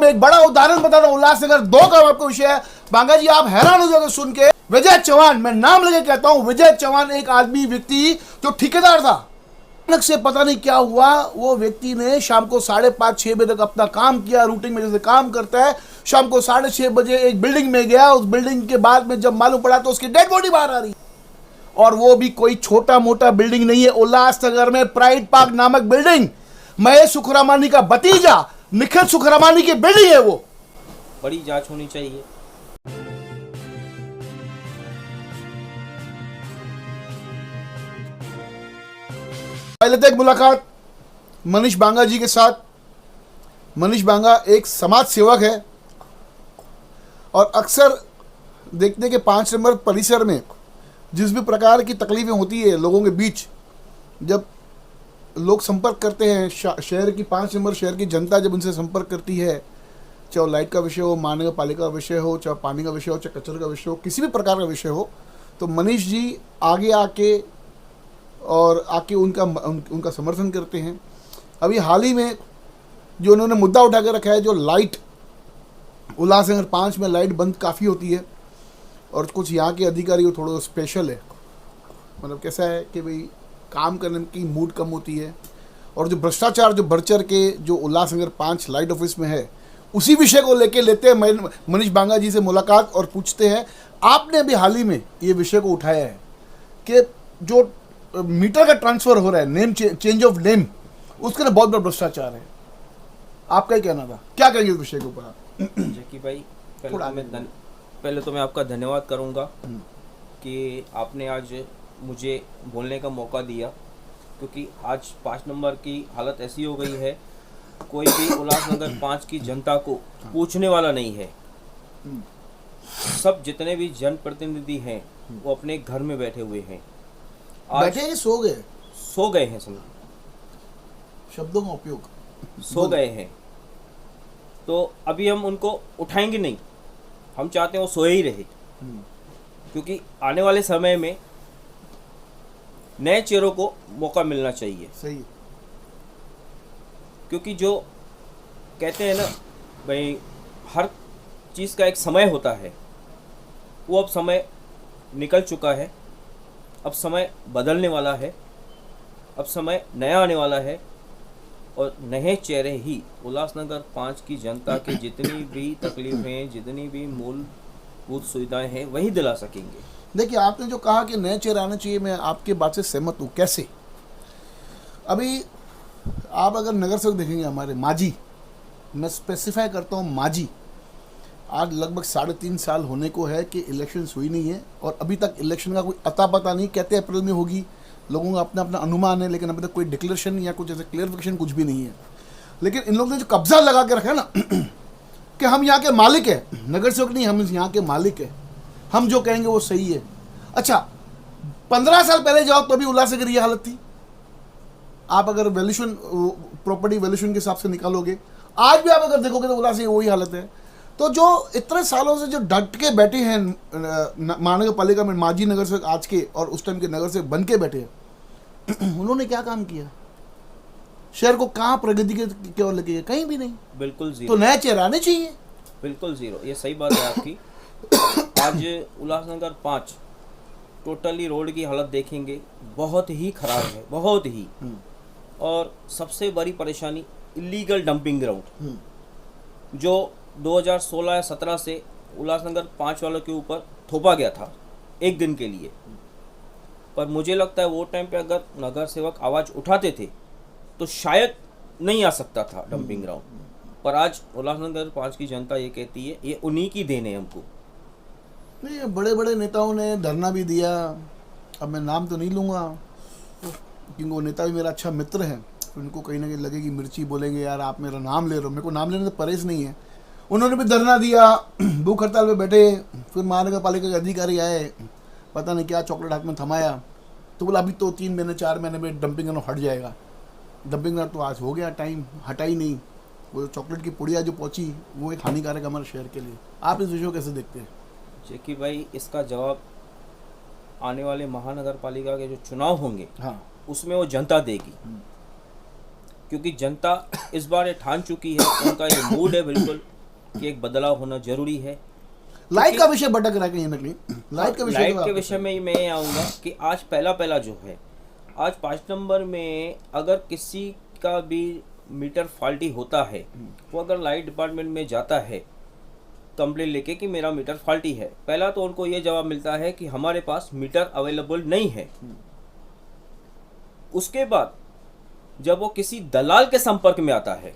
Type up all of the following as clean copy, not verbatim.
अब एक बड़ा उदाहरण बता रहा हूं, उल्लासनगर 2 का आपको विषय है। बांगा जी आप हैरान हो जाओगे सुन के। विजय चौहान, मैं नाम लेके कहता हूं, विजय चौहान एक आदमी व्यक्ति जो ठेकेदार था, अचानक से पता नहीं क्या हुआ, वो व्यक्ति ने शाम को 5:30-6 बजे तक अपना काम किया, रूटीन में जैसे काम करता है। शाम को 6:30 बजे एक बिल्डिंग में गया, उस बिल्डिंग के बाद में जब मालूम पड़ा तो उसकी डेड बॉडी बाहर आ रही, और वो भी कोई छोटा मोटा बिल्डिंग नहीं है, उल्लासनगर में प्राइड पार्क नामक बिल्डिंग, महेश सुखरामानी का भतीजा निखिल सुखरामानी की बिल्डिंग है वो। बड़ी जांच होनी चाहिए। पहले तो एक मुलाकात मनीष बांगा जी के साथ। मनीष बांगा एक समाज सेवक है और अक्सर देखते कि 5 नंबर परिसर में जिस भी प्रकार की तकलीफें होती है लोगों के बीच, जब लोग संपर्क करते हैं, शहर की 5 नंबर शहर की जनता जब उनसे संपर्क करती है, चाहे लाइट का विषय हो, महानगर पालिका का विषय हो, चाहे पानी का विषय हो, चाहे कचरे का विषय हो, किसी भी प्रकार का विषय हो, तो मनीष जी आगे आके उनका समर्थन करते हैं। अभी हाल ही में जो उन्होंने मुद्दा उठा कर रखा है, जो लाइट उल्लासनगर 5 में लाइट बंद काफ़ी होती है, और कुछ यहाँ के अधिकारी वो थोड़ा स्पेशल है, मतलब कैसा है कि भाई काम करने की मूड कम होती है, और जो भ्रष्टाचार जो बढ़ चढ़ के जो उल्लासनगर 5 लाइट ऑफिस में है, उसी विषय को लेके लेते हैं मनीष बांगा जी से मुलाकात और पूछते हैं। आपने अभी हाल ही में ये विषय को उठाया है कि जो मीटर का ट्रांसफर हो रहा है, नेम चेंज ऑफ नेम, उसके लिए बहुत बड़ा भ्रष्टाचार है। आपका ही कहना था, क्या कहेंगे इस विषय के ऊपर आप? जैकी भाई, पहले तो मैं आपका धन्यवाद करूंगा कि आपने आज मुझे बोलने का मौका दिया, क्योंकि आज 5 नंबर की हालत ऐसी हो गई है, कोई भी उल्लासनगर 5 की जनता को पूछने वाला नहीं है। सब जितने भी जनप्रतिनिधि हैं वो अपने घर में बैठे हुए हैं। बैठे हैं, सो गए हैं, समझ शब्दों का उपयोग, सो गए हैं। तो अभी हम उनको उठाएंगे नहीं, हम चाहते हैं वो सोए ही रहे, क्योंकि आने वाले समय में नए चेहरों को मौका मिलना चाहिए। सही। क्योंकि जो कहते हैं ना भाई, हर चीज़ का एक समय होता है, वो अब समय निकल चुका है, अब समय बदलने वाला है, अब समय नया आने वाला है, और नए चेहरे ही उल्लासनगर 5 की जनता की जितनी भी तकलीफें, जितनी भी मूलभूत सुविधाएं हैं, वही दिला सकेंगे। देखिए, आपने जो कहा कि नए चेहरे आने चाहिए, मैं आपकी बात से सहमत हूँ। कैसे? अभी आप अगर नगर सेवक देखेंगे हमारे माजी, मैं स्पेसिफाई करता हूँ माजी, आज लगभग 3.5 साल होने को है कि इलेक्शन हुई नहीं है, और अभी तक इलेक्शन का कोई अता पता नहीं। कहते अप्रैल में होगी, लोगों का अपना अपना अनुमान है, लेकिन अभी तक कोई डिक्लेरेशन या कुछ ऐसे क्लियरिफिकेशन कुछ भी नहीं है। लेकिन इन लोगों ने जो कब्जा लगा के रखा है ना कि हम यहाँ के मालिक है, नगर सेवक नहीं, हम यहाँ के मालिक है, हम जो कहेंगे वो सही है। अच्छा, 15 साल पहले जाओ तो भी उल्लासनगर ये हालत थी। आप अगर वैल्यूशन, प्रॉपर्टी वैल्यूशन के हिसाब से निकालोगे, आज भी आप अगर देखोगे तो उल्लासनगर वही हालत है। तो जो इतने सालों से जो डट के बैठे हैं महानगर पालिका में माजी नगर सेवक आज के, और उस टाइम के नगर सेवक बन के बैठे हैं, उन्होंने क्या काम किया? शहर को कहाँ प्रगति के ओर लेके गए? कहीं भी नहीं, बिल्कुल जीरो। तो नए चेहरे आने चाहिए, बिल्कुल जीरो। ये सही बात है आपकी। आज उल्लासनगर 5 टोटली रोड की हालत देखेंगे, बहुत ही खराब है, बहुत ही। और सबसे बड़ी परेशानी इलीगल डंपिंग ग्राउंड, जो 2016 या 17 से उल्लासनगर 5 वालों के ऊपर थोपा गया था एक दिन के लिए। पर मुझे लगता है वो टाइम पे अगर नगर सेवक आवाज़ उठाते थे तो शायद नहीं आ सकता था डंपिंग ग्राउंड। पर आज उल्लासनगर 5 की जनता ये कहती है, ये उन्हीं की देन है हमको। नहीं, बड़े बड़े नेताओं ने धरना भी दिया, अब मैं नाम तो नहीं लूँगा क्योंकि वो नेता भी मेरा अच्छा मित्र है, उनको कहीं ना कहीं लगेगी मिर्ची, बोलेंगे यार आप मेरा नाम ले रहे हो। मेरे को नाम लेने से परहेज नहीं है। उन्होंने भी धरना दिया, भूख हड़ताल पे बैठे। फिर महानगर पालिका के अधिकारी आए, पता नहीं क्या चॉकलेट हाथ में थमाया, तो बोला अभी तो 3 महीने 4 महीने में डंपिंग ग्राउंड हट जाएगा। डंपिंग ग्राउंड तो आज हो गया टाइम, हटा ही नहीं। वो चॉकलेट की पुड़िया जो पहुंची वो एक हानिकारक है हमारे शहर के लिए। आप इस विषय को कैसे देखते हैं? जैकी भाई, इसका जवाब आने वाले महानगर पालिका के जो चुनाव होंगे, हाँ, उसमें वो जनता देगी। क्योंकि जनता इस बार ये ठान चुकी है, उनका ये मूड है बिल्कुल कि एक बदलाव होना जरूरी है। लाइट का विषय भटक रहा है कहीं ना कहीं। लाइट का विषय लाइट तो के आप- विषय में मैं आऊँगा कि आज पहला जो है, आज 5 नंबर में अगर किसी का भी मीटर फॉल्टी होता है, वो अगर लाइट डिपार्टमेंट में जाता है कंप्लेंट लेके कि मेरा मीटर फॉल्टी है, पहला तो उनको ये जवाब मिलता है कि हमारे पास मीटर अवेलेबल नहीं है। उसके बाद जब वो किसी दलाल के संपर्क में आता है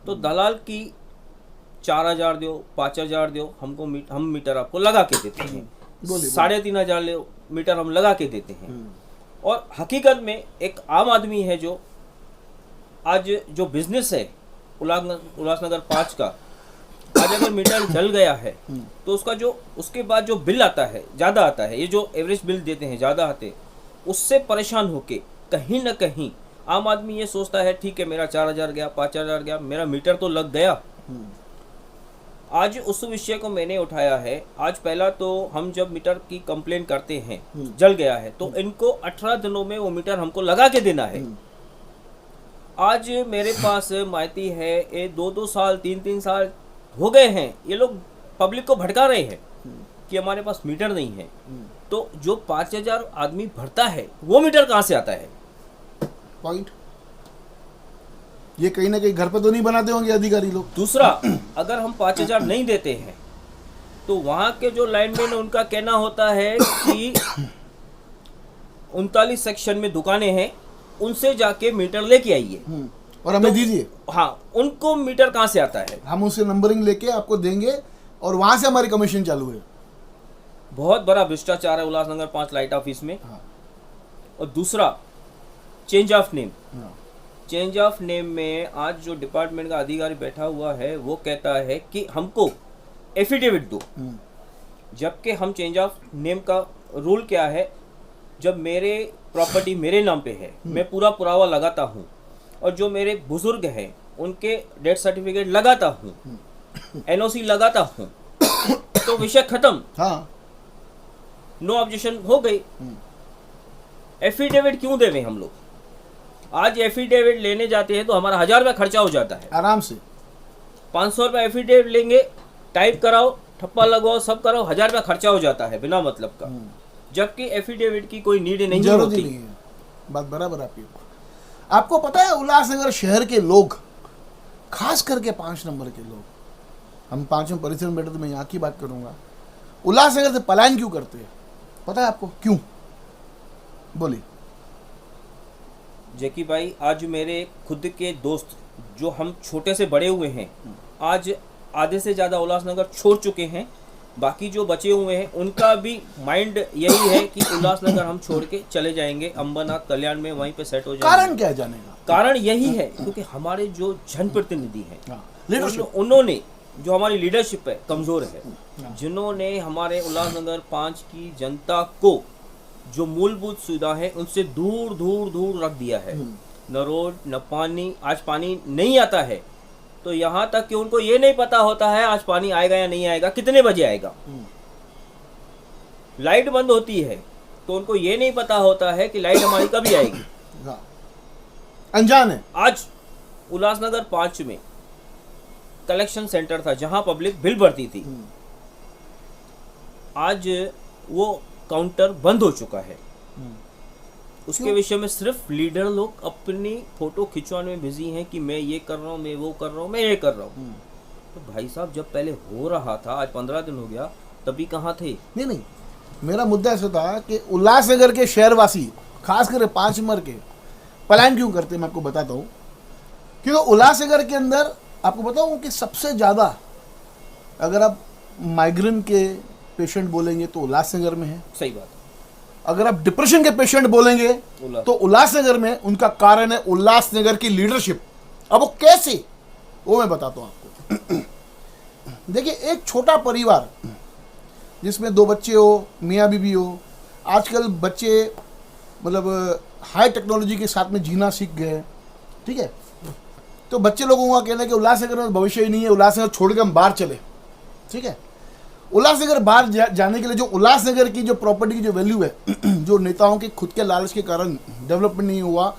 तो दलाल की 4,000 दो, 5,000 दो, हम मीटर आपको लगा के देते हैं, बोलिए। 3,500 ले मीटर हम लगा के देते हैं। और हकीकत में एक आम आदमी है जो आज जो बिजनेस है उल्लासनगर 5 का, आज अगर मीटर जल गया है तो उसका जो उसके बाद जो बिल आता है ज़्यादा आता है, ये जो एवरेज बिल देते हैं ज़्यादा आते, उससे परेशान होके कहीं ना कहीं आम आदमी ये सोचता है ठीक है मेरा 4,000 गया, 5,000 गया, मेरा मीटर तो लग गया। आज उस विषय को मैंने उठाया है। आज पहला तो हम जब मीटर की कंप्लेन करते हैं जल गया है तो इनको 18 दिनों में वो मीटर हमको लगा के देना है। आज मेरे पास माहिती है ये 2-2 साल 3-3 साल हो गए हैं, ये लोग पब्लिक को भड़का रहे हैं कि हमारे पास मीटर नहीं है। तो जो 5,000 आदमी भरता है वो मीटर कहाँ से आता है? पॉइंट। ये कहीं ना कहीं घर पे तो नहीं बनाते होंगे अधिकारी लोग। दूसरा, अगर हम 5,000 नहीं देते हैं तो वहाँ के जो लाइनमैन है उनका कहना होता है कि 39 सेक्शन में दुकानें हैं, उनसे जाके मीटर लेके आइए और हमें दीजिए। हाँ, उनको मीटर कहाँ से आता है? हम उससे नंबरिंग लेके आपको देंगे और वहां से हमारी कमीशन चालू है। बहुत बड़ा भ्रष्टाचार है उल्लासनगर 5 लाइट ऑफिस में। हाँ। और दूसरा, चेंज ऑफ नेम। हाँ। चेंज ऑफ नेम में आज जो डिपार्टमेंट का अधिकारी बैठा हुआ है वो कहता है कि हमको एफिडेविट दो, जबकि हम चेंज ऑफ नेम का रूल क्या है, जब मेरे प्रॉपर्टी मेरे नाम पे है मैं पूरा पुरावा लगाता हूँ और जो मेरे बुजुर्ग हैं उनके डेथ सर्टिफिकेट लगाता हूँ, एनओसी लगाता हूँ, तो विषय खत्म। हाँ। नो ऑब्जेक्शन हो गई। एफिडेविट क्यों देवे हम लोग? आज एफिडेविट लेने जाते हैं तो हमारा 1,000 रुपया खर्चा हो जाता है। आराम से 500 रुपया एफिडेविट लेंगे, टाइप कराओ, ठप्पा लगाओ, सब कराओ, 1,000 रुपया खर्चा हो जाता है बिना मतलब का, जबकि एफिडेविट की कोई नीड नहीं जरूरत होती। ही नहीं है। बात बराबर आपकी। आपको पता है उल्लासनगर शहर के लोग, खास करके 5 नंबर के लोग, हम 5वें परिसर में बैठे तो मैं यहाँ की बात करूंगा, उल्लासनगर से पलायन क्यों करते हैं? पता है आपको क्यों? बोलिए। जैकी भाई, आज मेरे खुद के दोस्त जो हम छोटे से बड़े हुए हैं, आज आधे से ज़्यादा उल्लासनगर छोड़ चुके हैं। बाकी जो बचे हुए हैं उनका भी माइंड यही है कि उल्लासनगर हम छोड़ के चले जाएंगे, अंबरनाथ कल्याण में वहीं पे सेट हो जाएंगे। कारण क्या है जाने का? कारण यही है क्योंकि हमारे जो जनप्रतिनिधि हैं, हाँ, leadership। उन्होंने जो हमारी लीडरशिप है कमज़ोर है, जिन्होंने हमारे उल्लासनगर 5 की जनता को जो मूलभूत सुविधा है उनसे दूर दूर दूर रख दिया है। न रोड न पानी। आज पानी नहीं आता है तो यहाँ तक कि उनको ये नहीं पता होता है आज पानी आएगा या नहीं आएगा, कितने बजे आएगा। लाइट बंद होती है तो उनको ये नहीं पता होता है कि लाइट हमारी कभी आएगी। हाँ। अनजान है। आज उल्लासनगर 5 में कलेक्शन सेंटर था जहां पब्लिक बिल भरती थी, आज वो काउंटर बंद हो चुका है। उसके विषय में सिर्फ लीडर लोग अपनी फोटो खिंचवाने में बिजी हैं कि मैं ये कर रहा हूँ, मैं वो कर रहा हूँ, मैं ये कर रहा हूँ। तो भाई साहब, जब पहले हो रहा था, आज 15 दिन हो गया, तभी कहाँ थे? नहीं, मेरा मुद्दा ऐसा था कि उल्लासनगर के शहरवासी, खास कर 5 नंबर के, पलायन क्यों करते हैं मैं आपको बताता हूँ। क्योंकि उल्लासनगर के अंदर आपको बताऊँ कि सबसे ज़्यादा अगर आप माइग्रेन के पेशेंट बोलेंगे तो उल्लासनगर में है। सही बात। अगर आप डिप्रेशन के पेशेंट बोलेंगे तो उल्लासनगर में। उनका कारण है उल्लासनगर की लीडरशिप। अब वो कैसे, वो मैं बताता हूँ आपको। देखिए, एक छोटा परिवार जिसमें 2 बच्चे हो, मियाँ बीबी हो, आजकल बच्चे मतलब हाई टेक्नोलॉजी के साथ में जीना सीख गए, ठीक है। तो बच्चे लोगों का कहना है कि उल्लासनगर में भविष्य ही नहीं है, उल्लासनगर छोड़ के हम बाहर चले, ठीक है। उल्लासनगर बाहर जाने के लिए जो उल्लासनगर की जो प्रॉपर्टी की जो वैल्यू है, जो नेताओं के खुद के लालच के कारण डेवलपमेंट नहीं हुआ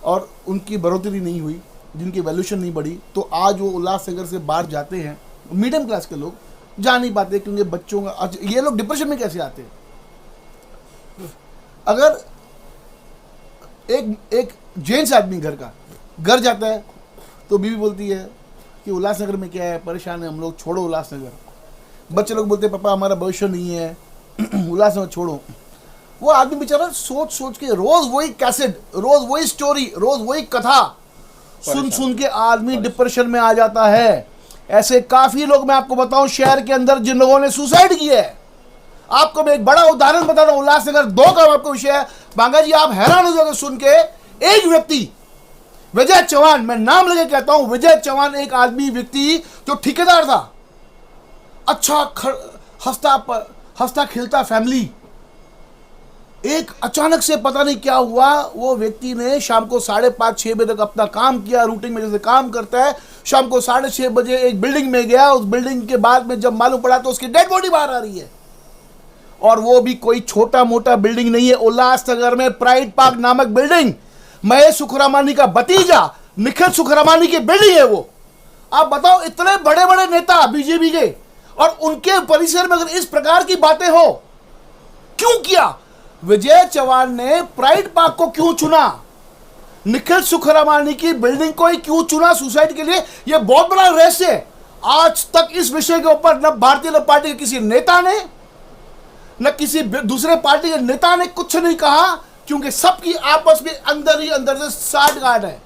और उनकी बढ़ोतरी नहीं हुई, जिनकी वैल्यूशन नहीं बढ़ी, तो आज वो उल्लासनगर से बाहर जाते हैं, मीडियम क्लास के लोग जा नहीं पाते क्योंकि बच्चों का, ये लोग डिप्रेशन में कैसे आते हैं? अगर एक जेंट्स आदमी घर जाता है तो बीवी बोलती है कि उल्लासनगर में क्या है, परेशान है हम लोग, छोड़ो उल्लासनगर। बच्चे लोग बोलते हैं पापा हमारा भविष्य नहीं है, उल्लासनगर छोड़ो। वो आदमी बेचारा सोच सोच के रोज वही कैसेट, रोज वही स्टोरी, रोज वही कथा सुन के आदमी डिप्रेशन में आ जाता है। ऐसे काफी लोग मैं आपको बताऊं शहर के अंदर जिन लोगों ने सुसाइड किया है। आपको मैं एक बड़ा उदाहरण बता रहा हूं, उल्लासनगर 2 का आपको विषय है। बांगा जी आप हैरान हो जाओगे सुन के, एक व्यक्ति विजय चौहान, मैं नाम लेके कहता हूं, विजय चौहान एक आदमी व्यक्ति जो ठेकेदार था, अच्छा हंसता खेलता फैमिली, एक अचानक से पता नहीं क्या हुआ, वो व्यक्ति ने शाम को 5:30-6 बजे तक अपना काम किया, रूटीन में जैसे काम करता है। शाम को 6:30 बजे एक बिल्डिंग में गया, उस बिल्डिंग के बाद में जब मालूम पड़ा तो उसकी डेड बॉडी बाहर आ रही है। और वो भी कोई छोटा मोटा बिल्डिंग नहीं है, उल्लासनगर में प्राइड पार्क नामक बिल्डिंग, महेश सुखरामानी का भतीजा निखिल सुखरामानी की बिल्डिंग है वो। आप बताओ, इतने बड़े बड़े नेता बीजेपी के, और उनके परिसर में अगर इस प्रकार की बातें हो, क्यों किया? विजय चौहान ने प्राइड पार्क को क्यों चुना? निखिल सुखरामानी की बिल्डिंग को ही क्यों चुना सुसाइड के लिए? यह बहुत बड़ा रहस्य है। आज तक इस विषय के ऊपर न भारतीय जनता पार्टी के किसी नेता ने, न किसी दूसरे पार्टी के नेता ने कुछ नहीं कहा, क्योंकि सबकी आपस में अंदर ही अंदर से साठगांठ है।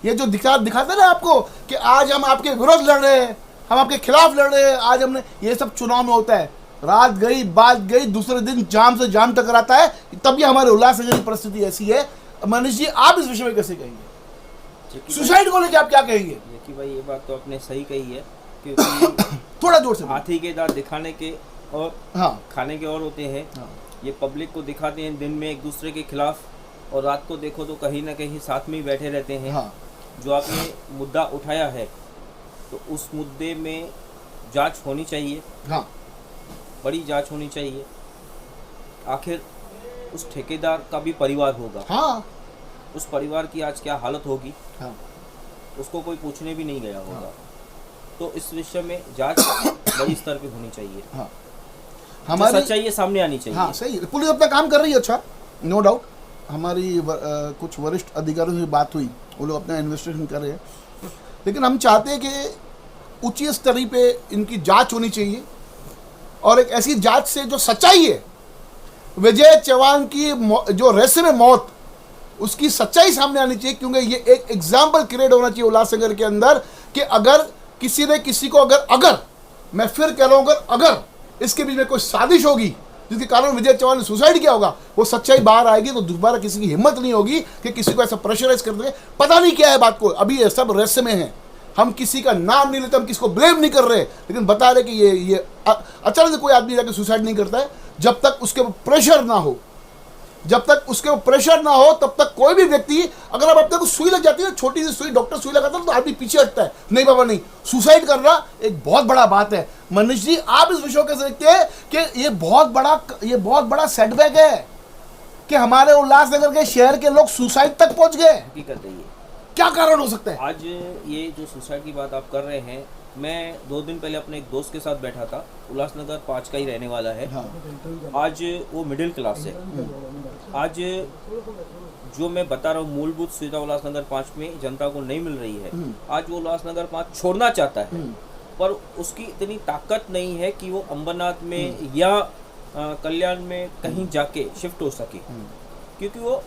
ये जो दिखाते ना आपको कि आज हम आपके विरोध लड़ रहे हैं, हम आपके खिलाफ लड़ रहे हैं, आज हमने, ये सब चुनाव में होता है। रात गई बात गई, दूसरे दिन जाम से जाम टकराता है, तभी हमारे उल्लासनगर की परिस्थिति ऐसी है। मनीष जी आप इस विषय में कैसे कहेंगे? सुसाइड को लेकर आप क्या कहेंगे? देखिए भाई, ये बात तो आपने सही कही है, क्योंकि थोड़ा जोर से। हाथी के दांत दिखाने के और हाँ, खाने के और होते हैं। हाँ। ये पब्लिक को दिखाते हैं दिन में एक दूसरे के खिलाफ, और रात को देखो तो कहीं ना कहीं साथ में ही बैठे रहते हैं। हाँ। जो आपने मुद्दा उठाया है, तो उस मुद्दे में जांच होनी चाहिए। हाँ, बड़ी जांच होनी चाहिए। आखिर उस ठेकेदार का भी परिवार होगा। हाँ। उस परिवार की आज क्या हालत होगी, हाँ। उसको कोई पूछने भी नहीं गया होगा। तो इस विषय में जांच बड़ी स्तर पे होनी चाहिए। हाँ। हमारी सच्चाई सामने आनी चाहिए। हाँ, सही है। पुलिस अपना काम कर रही है, अच्छा, नो डाउट। हमारी कुछ वरिष्ठ अधिकारियों से बात हुई, वो लोग अपना इन्वेस्टिगेशन कर रहे हैं, लेकिन हम चाहते हैं कि उचित स्तर पे इनकी जांच होनी चाहिए, और एक ऐसी जांच से जो सच्चाई है, विजय चौहान की जो रहस्य में मौत, उसकी सच्चाई सामने आनी चाहिए। क्योंकि ये एक एग्जाम्पल क्रिएट होना चाहिए उल्लासनगर के अंदर कि अगर किसी ने किसी को, अगर मैं फिर कह रहा हूं, अगर इसके बीच में कोई साजिश होगी जिसके कारण विजय चौहान ने सुसाइड किया होगा, वो सच्चाई बाहर आएगी तो दोबारा किसी की हिम्मत नहीं होगी कि किसी को ऐसा प्रेशराइज कर देंगे। पता नहीं क्या है बात को, अभी ये सब रहस्य में है, हम किसी का नाम नहीं लेते, हम किसी को ब्लेम नहीं कर रहे, लेकिन बता रहे कि ये अचानक से कोई आदमी जाके सुसाइड नहीं करता है जब तक उसके ऊपर प्रेशर ना हो। जब तक उसके ऊपर प्रेशर ना हो तब तक कोई भी व्यक्ति, अगर आप अपने को सुई लग जाती है, छोटी सी सुई, डॉक्टर सुई लगाता है तो आदमी पीछे हटता है, नहीं बाबा नहीं, सुसाइड करना एक बहुत बड़ा बात है। मनीष जी आप इस विषय को कैसे देखते हैं कि ये बहुत बड़ा सेटबैक है कि हमारे उल्लासनगर के शहर के लोग सुसाइड तक पहुंच गए? हकीकत है ये। क्या कारण हो सकता है? आज ये जो सुसाइड की बात आप कर रहे हैं, मैं 2 दिन पहले अपने एक दोस्त के साथ बैठा था, उल्लासनगर 5 का ही रहने वाला है। हाँ। आज वो मिडिल क्लास है। आज जो मैं बता रहा हूँ, मूलभूत सुविधा उल्लासनगर 5 में जनता को नहीं मिल रही है। आज वो उल्लासनगर 5 छोड़ना चाहता है, पर उसकी इतनी ताकत नहीं है कि वो अंबरनाथ में या कल्याण में कहीं जाके शिफ्ट हो सके, क्योंकि वो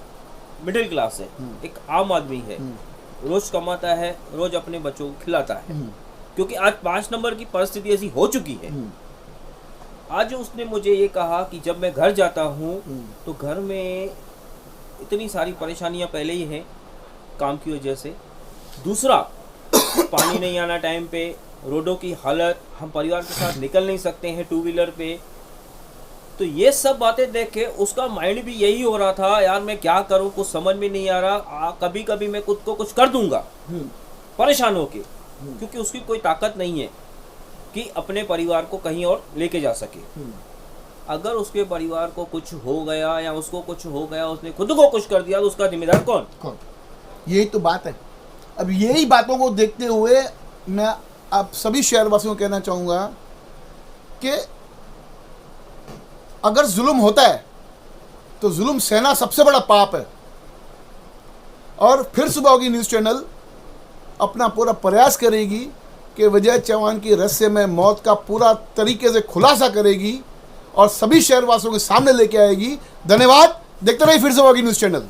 मिडिल क्लास है, एक आम आदमी है, रोज कमाता है, रोज अपने बच्चों को खिलाता है। क्योंकि आज 5 नंबर की परिस्थिति ऐसी हो चुकी है। आज उसने मुझे ये कहा कि जब मैं घर जाता हूँ तो घर में इतनी सारी परेशानियां पहले ही हैं काम की वजह से, दूसरा पानी नहीं आना टाइम पे, रोडों की हालत, हम परिवार के साथ निकल नहीं सकते हैं 2 व्हीलर पे। तो ये सब बातें देख के उसका माइंड भी यही हो रहा था, यार मैं क्या करूं, कुछ समझ में नहीं आ रहा, कभी कभी मैं खुद को कुछ कर दूंगा परेशान होके, क्योंकि उसकी कोई ताकत नहीं है कि अपने परिवार को कहीं और लेके जा सके। अगर उसके परिवार को कुछ हो गया या उसको कुछ हो गया, उसने खुद को कुछ कर दिया, तो उसका जिम्मेदार कौन? यही तो बात है। अब यही बातों को देखते हुए मैं आप सभी शहरवासियों को कहना चाहूँगा कि अगर जुल्म होता है तो जुल्म सहना सबसे बड़ा पाप है। और फिर सुबह होगी न्यूज़ चैनल अपना पूरा प्रयास करेगी कि विजय चौहान की रहस्य में मौत का पूरा तरीके से खुलासा करेगी और सभी शहरवासियों के सामने लेके आएगी। धन्यवाद। देखते रहिए फिर सुबह होगी न्यूज़ चैनल।